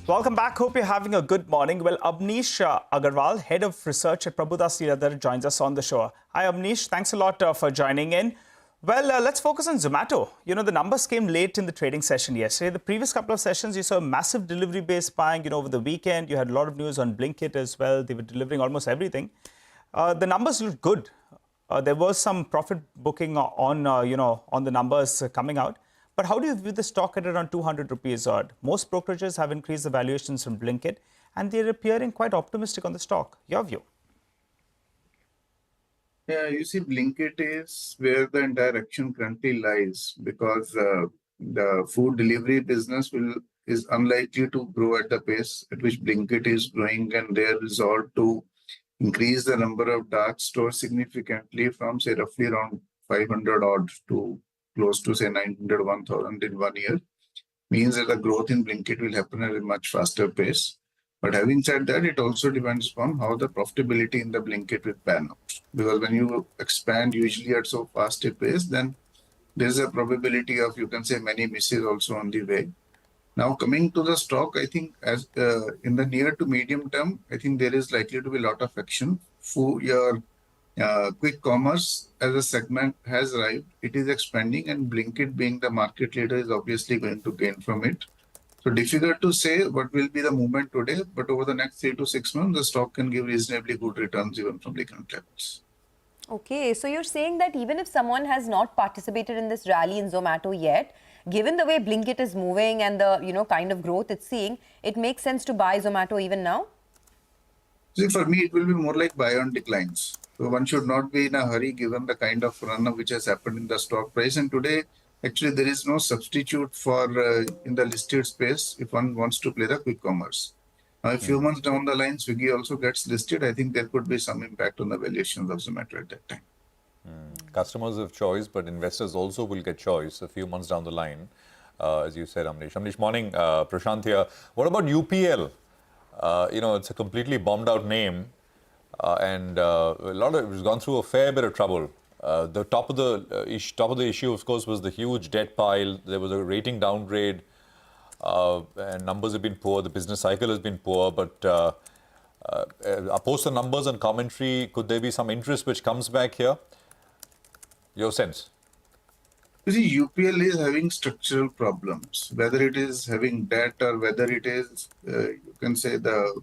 Welcome back. Hope you're having a good morning. Well, Abneesh Agarwal, Head of Research at Prabhudas Lilladher, joins us on the show. Hi, Abneesh. Thanks a lot for joining in. Well, let's focus on Zomato. You know, the numbers came late in the trading session yesterday. The previous couple of sessions, you saw massive delivery-based buying. You know, over the weekend, you had a lot of news on Blinkit as well. They were delivering almost everything. The numbers looked good. There was some profit booking on the numbers coming out. But how do you view the stock at around 200 rupees odd? Most brokerages have increased the valuations from Blinkit, and they're appearing quite optimistic on the stock. Your view? Yeah, you see, Blinkit is where the entire action currently lies because the food delivery business is unlikely to grow at the pace at which Blinkit is growing, and their resolve to increase the number of dark stores significantly from, say, roughly around 500 odd to close to, say, 900, 1,000 in 1 year means that the growth in Blinkit will happen at a much faster pace. But having said that, it also depends upon how the profitability in the Blinkit will pan out. Because when you expand usually at so fast a pace, then there's a probability of, you can say, many misses also on the way. Now, coming to the stock, I think as in the near to medium term, I think there is likely to be a lot of action. For your quick commerce as a segment has arrived. It is expanding, and Blinkit being the market leader is obviously going to gain from it. So difficult to say what will be the movement today, but over the next 3 to 6 months, the stock can give reasonably good returns even from the current levels. Okay, so you're saying that even if someone has not participated in this rally in Zomato yet, given the way Blinkit is moving and the kind of growth it's seeing, it makes sense to buy Zomato even now? See, for me, it will be more like buy on declines. So one should not be in a hurry given the kind of run-up which has happened in the stock price. And today, actually, there is no substitute for in the listed space if one wants to play the quick commerce. A few months down the line, Swiggy also gets listed. I think there could be some impact on the valuations of Zomato at that time. Customers have choice, but investors also will get choice a few months down the line, as you said, Amnish. Amnish, morning, Prashant here. What about UPL? It's a completely bombed out name, and it's gone through a fair bit of trouble. The top of the issue, of course, was the huge debt pile. There was a rating downgrade, and numbers have been poor. The business cycle has been poor, but post the numbers and commentary, could there be some interest which comes back here? Your sense? You see, UPL is having structural problems, whether it is having debt or whether it is, you can say, the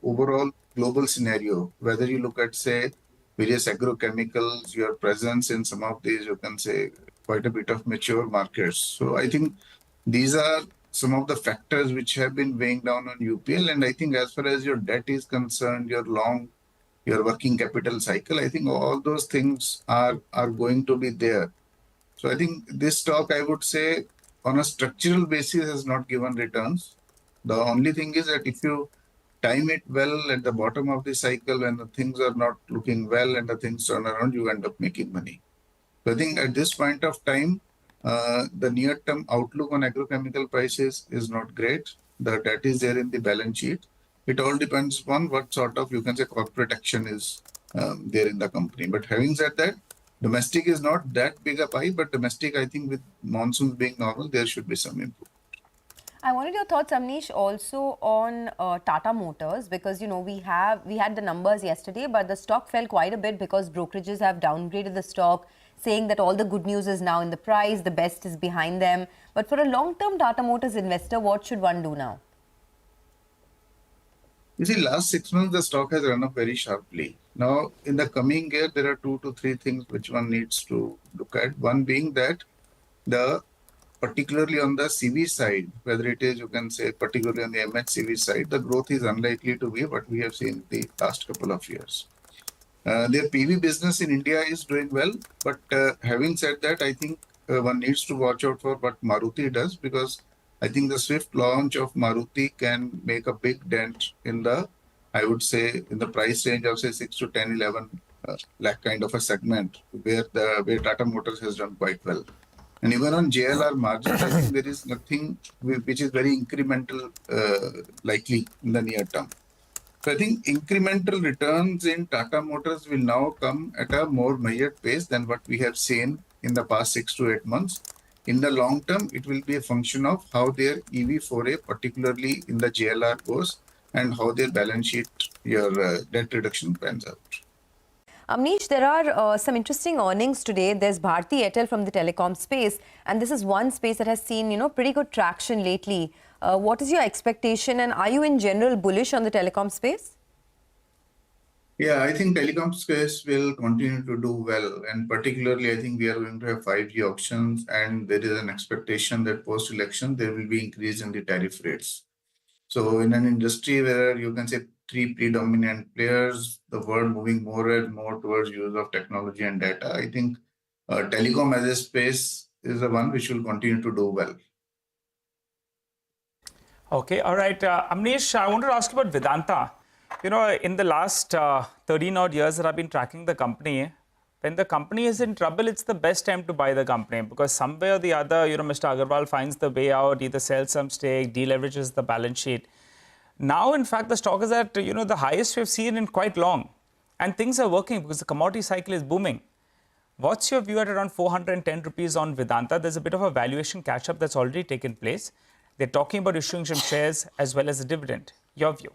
overall global scenario. Whether you look at, say, various agrochemicals, your presence in some of these, you can say, quite a bit of mature markets. So I think these are some of the factors which have been weighing down on UPL. And I think as far as your debt is concerned, your working capital cycle, I think all those things are going to be there. So I think this stock, I would say, on a structural basis has not given returns. The only thing is that if you time it well at the bottom of the cycle when the things are not looking well and the things turn around, you end up making money. So I think at this point of time, the near-term outlook on agrochemical prices is not great. The debt is there in the balance sheet. It all depends upon what sort of, you can say, corporate action is there in the company. But having said that, domestic is not that big a pie, but domestic, I think with monsoons being normal, there should be some improvement. I wanted your thoughts, Amnish, also on Tata Motors, because we had the numbers yesterday, but the stock fell quite a bit because brokerages have downgraded the stock, saying that all the good news is now in the price, the best is behind them. But for a long-term Tata Motors investor, what should one do now? You see, last 6 months, the stock has run up very sharply. Now, in the coming year, there are 2 to 3 things which one needs to look at. One being that particularly on the CV side, whether it is, you can say, particularly on the MHCV side, the growth is unlikely to be what we have seen the last couple of years. Their PV business in India is doing well, but having said that, I think one needs to watch out for what Maruti does, because I think the swift launch of Maruti can make a big dent in the, I would say, in the price range of, say, 6 to 10, 11 lakh kind of a segment where Tata Motors has done quite well. And even on JLR margins, I think there is nothing which is very incremental likely in the near term. So I think incremental returns in Tata Motors will now come at a more measured pace than what we have seen in the past 6 to 8 months. In the long term, it will be a function of how their EV foray, particularly in the JLR, goes and how their balance sheet, your debt reduction pans out. Amnish, there are some interesting earnings today. There's Bharti Airtel from the telecom space, and this is one space that has seen, pretty good traction lately. What is your expectation, and are you in general bullish on the telecom space? Yeah, I think telecom space will continue to do well, and particularly I think we are going to have 5G auctions, and there is an expectation that post-election there will be increase in the tariff rates. So in an industry where you can say three predominant players, the world moving more and more towards use of technology and data, I think telecom as a space is the one which will continue to do well. Okay, all right. Amnish, I wanted to ask you about Vedanta. In the last 13 odd years that I've been tracking the company, when the company is in trouble, it's the best time to buy the company because some way or the other, Mr. Agarwal finds the way out, either sells some stake, deleverages the balance sheet. Now, in fact, the stock is at, the highest we've seen in quite long. And things are working because the commodity cycle is booming. What's your view at around 410 rupees on Vedanta? There's a bit of a valuation catch-up that's already taken place. They're talking about issuing some shares as well as a dividend. Your view?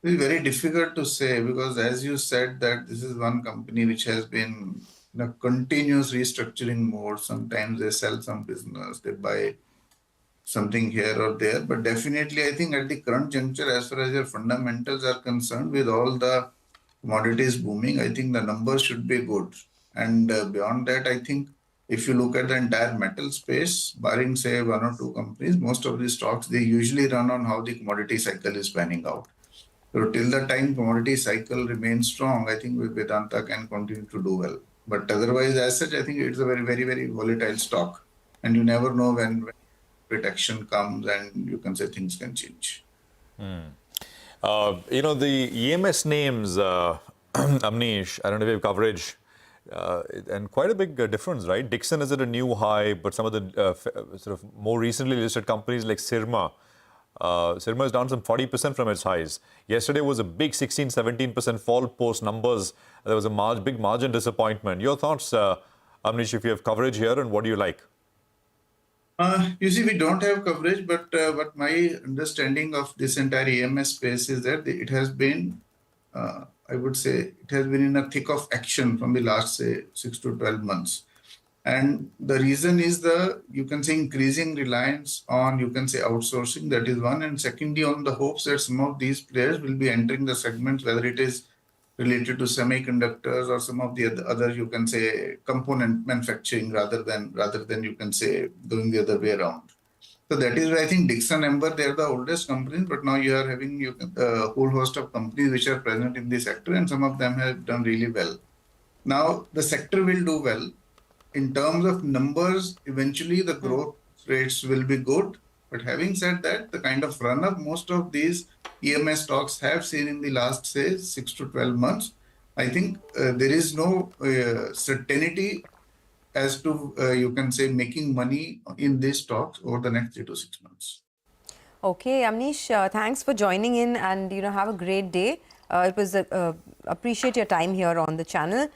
It's very difficult to say because, as you said, that this is one company which has been in a continuous restructuring mode. Sometimes they sell some business, they buy something here or there. But definitely, I think at the current juncture, as far as your fundamentals are concerned, with all the commodities booming, I think the numbers should be good. And beyond that, I think if you look at the entire metal space, barring say one or two companies, most of the stocks, they usually run on how the commodity cycle is panning out. So till the time commodity cycle remains strong, I think Vedanta can continue to do well. But otherwise, as such, I think it's a very, very, very volatile stock. And you never know when action comes and you can say things can change. The EMS names, Amnish, I don't know if you have coverage, and quite a big difference, right? Dixon is at a new high, but some of the sort of more recently listed companies like Syrma, Syrma is down some 40% from its highs. Yesterday was a big 16-17% fall post numbers. There was a big margin disappointment. Your thoughts, Amnish, if you have coverage here, and what do you like? You see, we don't have coverage, but my understanding of this entire EMS space is that it has been, I would say, it has been in a thick of action from the last, say, 6 to 12 months. And the reason is you can say, increasing reliance on, you can say, outsourcing. That is one. And secondly, on the hopes that some of these players will be entering the segments, whether it is related to semiconductors or some of the other, you can say, component manufacturing rather than you can say going the other way around. So that is why I think Dixon Amber, they're the oldest companies, but now you are having a whole host of companies which are present in the sector, and some of them have done really well. Now the sector will do well. In terms of numbers, eventually the growth rates will be good. But having said that, the kind of run-up most of these EMS stocks have seen in the last, say, 6 to 12 months, I think there is no certainty as to, you can say, making money in these stocks over the next 3 to 6 months. Okay, Amnish, thanks for joining in and, have a great day. It was appreciate your time here on the channel.